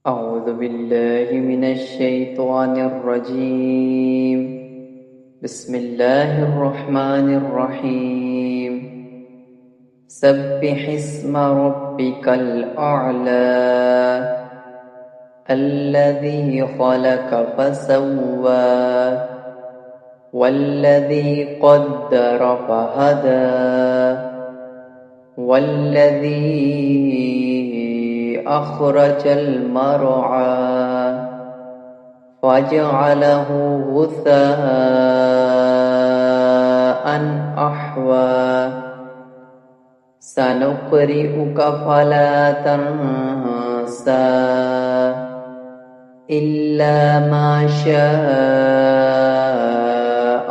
أعوذ بالله من الشيطان الرجيم. بسم الله الرحمن الرحيم. سبح اسم ربك الأعلى الذي خلق فسوى والذي قدر فهدى والذي أخرج المرعى فجعله غثاء أحوى سنقرئك فلا تنسى إلا ما شاء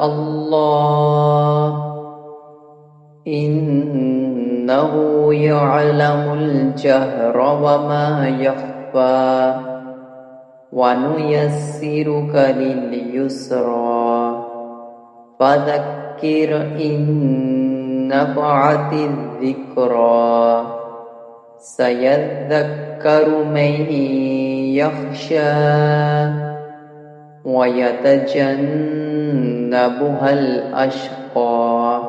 الله إنه يعلم الجهر وما يخفى ونيسرك لليسرى فذكر إن نفعت الذكرى سيذكر من يخشى ويتجنبها الأشقى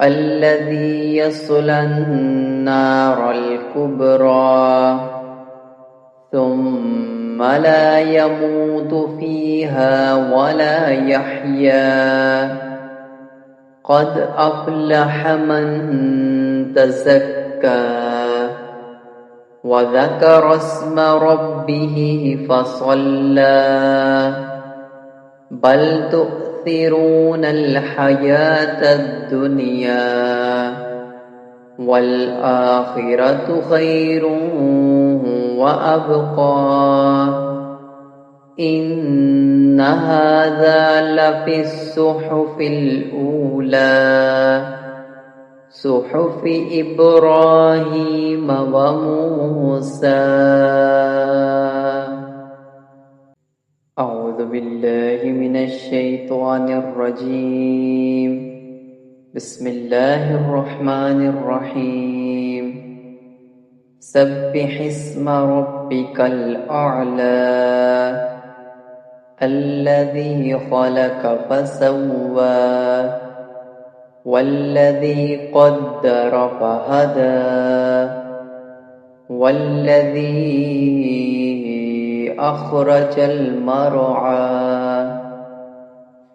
الذي يصلى النار الكبرى ثم لا يموت فيها ولا يحيا قد أفلح من تزكى وذكر اسم ربه فصلى بل تؤثرون الحياة الدنيا والآخرة خير وأبقى إن هذا لفي الصحف الأولى صحف إبراهيم وموسى. أعوذ بالله من الشيطان الرجيم. بسم الله الرحمن الرحيم. سبح اسم ربك الأعلى الذي خلق فسوى والذي قدر فهدى والذي أخرج المرعى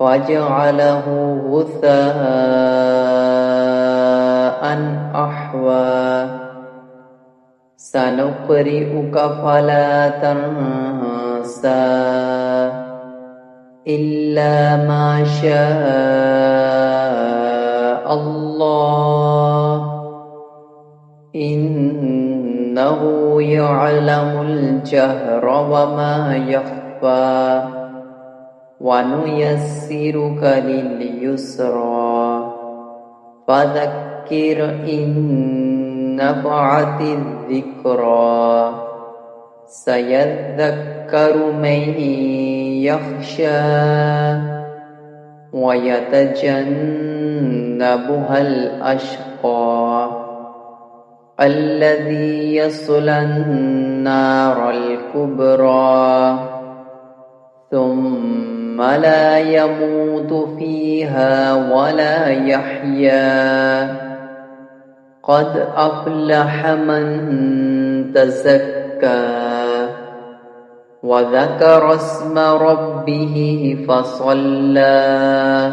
فجعله غثاء أحوى سنقرئك فلا تنسى إلا ما شاء الله إنه يعلم الجهر وما يخفى ونيسرك لليسرى فذكر إن نفعت الذكرى سيذكر من يخشى ويتجنبها الأشقى الذي يصلى النار الكبرى ثم لا يموت فيها ولا يحيا قد أفلح من تزكى وذكر اسم ربه فصلى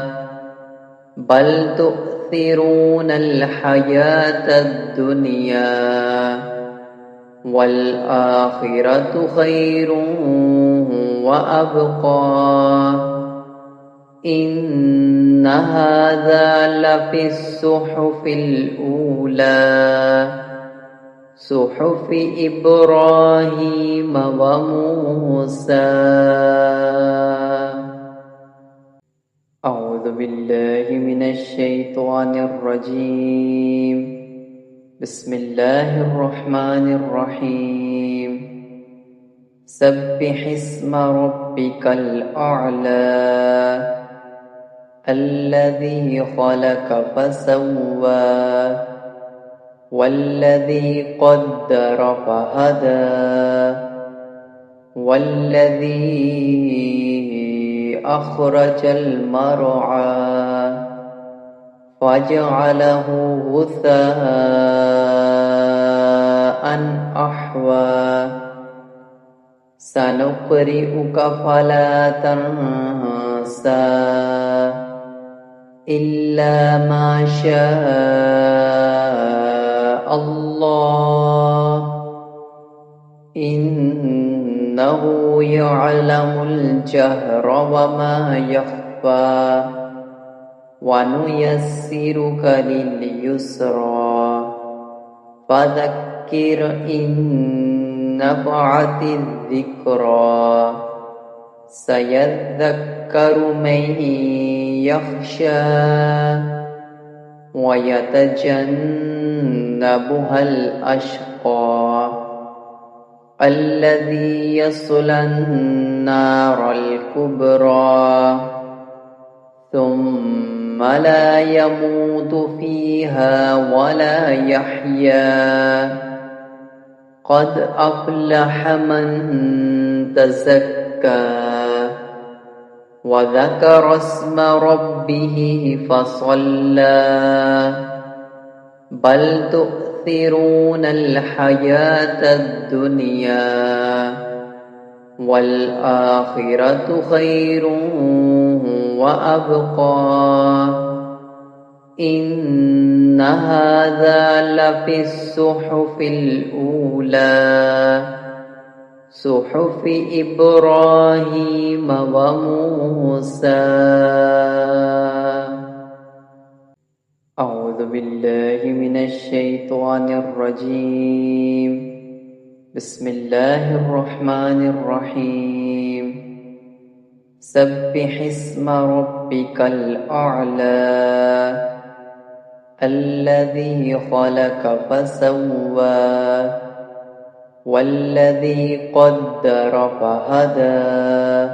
بل تؤثرون الحياة الدنيا والآخرة خير وأبقى إن هذا لفي الصحف الأولى صحف إبراهيم وموسى. أعوذ بالله من الشيطان الرجيم. بسم الله الرحمن الرحيم. سبح اسم ربك الأعلى الذي خلق فسوى والذي قدر فهدى والذي أخرج المرعى فجعله غثاء أحوى سنقرئك فلا تنسى إلا ما شاء الله إنه يعلم الجهر وما يخفى ونيسرك لليسرى فذكر إن نفعت الذكرى سيذكر من يخشى ويتجنبها الأشقى الذي يصلى النار الكبرى ثم لا يموت فيها ولا يحيا قد أفلح من تزكى وذكر اسم ربه فصلى بل تؤثرون الحياة الدنيا والآخرة خير وأبقى إن هذا لفي الصحف الأولى صحف إبراهيم وموسى. أعوذ بالله من الشيطان الرجيم. بسم الله الرحمن الرحيم. سبح اسم ربك الأعلى الذي خلق فسوى والذي قدر فهدى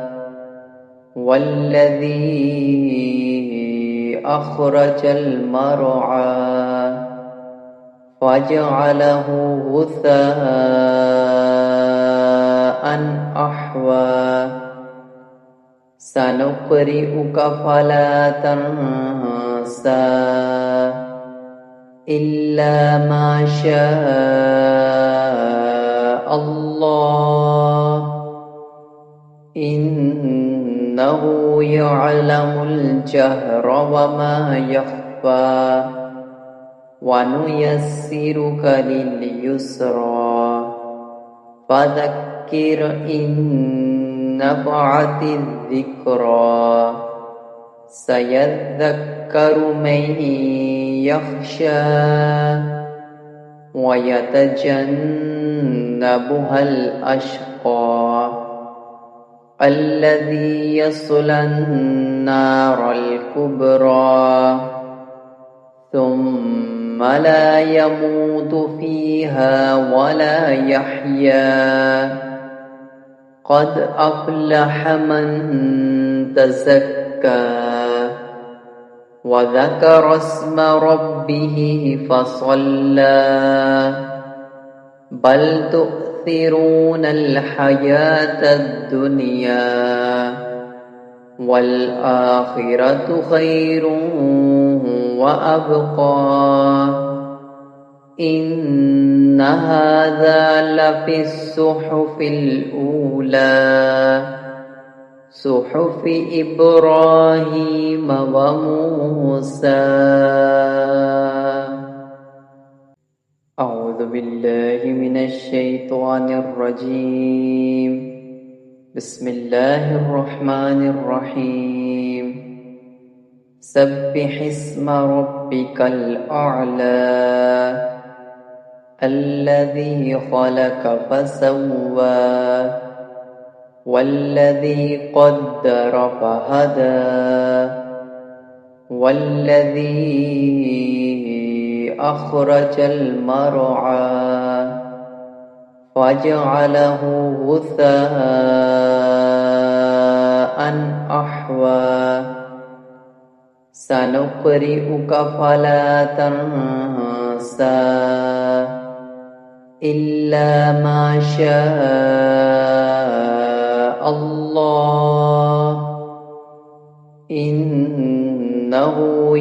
والذي أخرج المرعى فجعله غثاء أحوى سنقرئك فلا تنسى إلا ما شاء الله إنه يعلم الجهر وما يخفى ونيسرك لليسرى فذكر إن نفعت الذكرى سيذكر من يخشى ويتجنبها الأشقى الذي يصلى النار الكبرى ثم لا يموت فيها ولا يحيا قد أفلح من تزكى وذكر اسم ربه فصلى بل تؤثرون الحياة الدنيا والآخرة خير وأبقى إن هذا لفي الصحف الأولى صحف إبراهيم وموسى. أعوذ بالله من الشيطان الرجيم. بسم الله الرحمن الرحيم. سبح اسم ربك الأعلى الذي خلق فسوى والذي قدر فهدى والذي أخرج المرعى فجعله غثاء أحوى سنقرئك فلا تنسى إلا ما شاء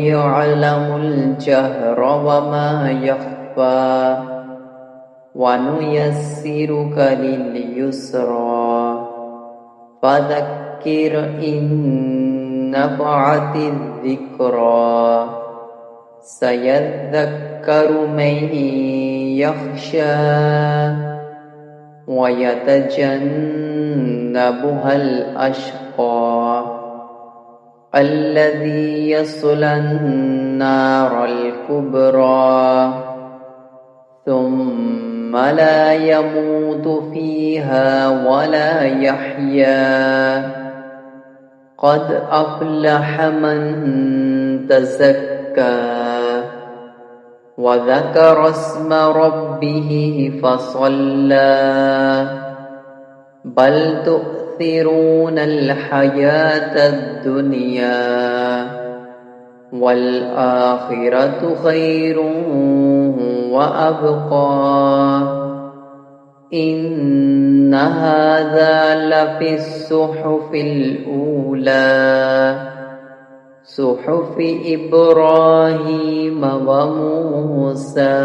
يعلم الجهر وما يخفى ونيسرك لليسرى فذكر إن نفعت الذكرى سيذكر من يخشى ويتجنبها الأشقى الذي يصلى النار الكبرى ثم لا يموت فيها ولا يحيا قد أفلح من تزكى وذكر اسم ربه فصلى بل تؤثرون الحياة الدنيا والآخرة خير وأبقى إن هذا لفي الصحف الأولى صحف إبراهيم وموسى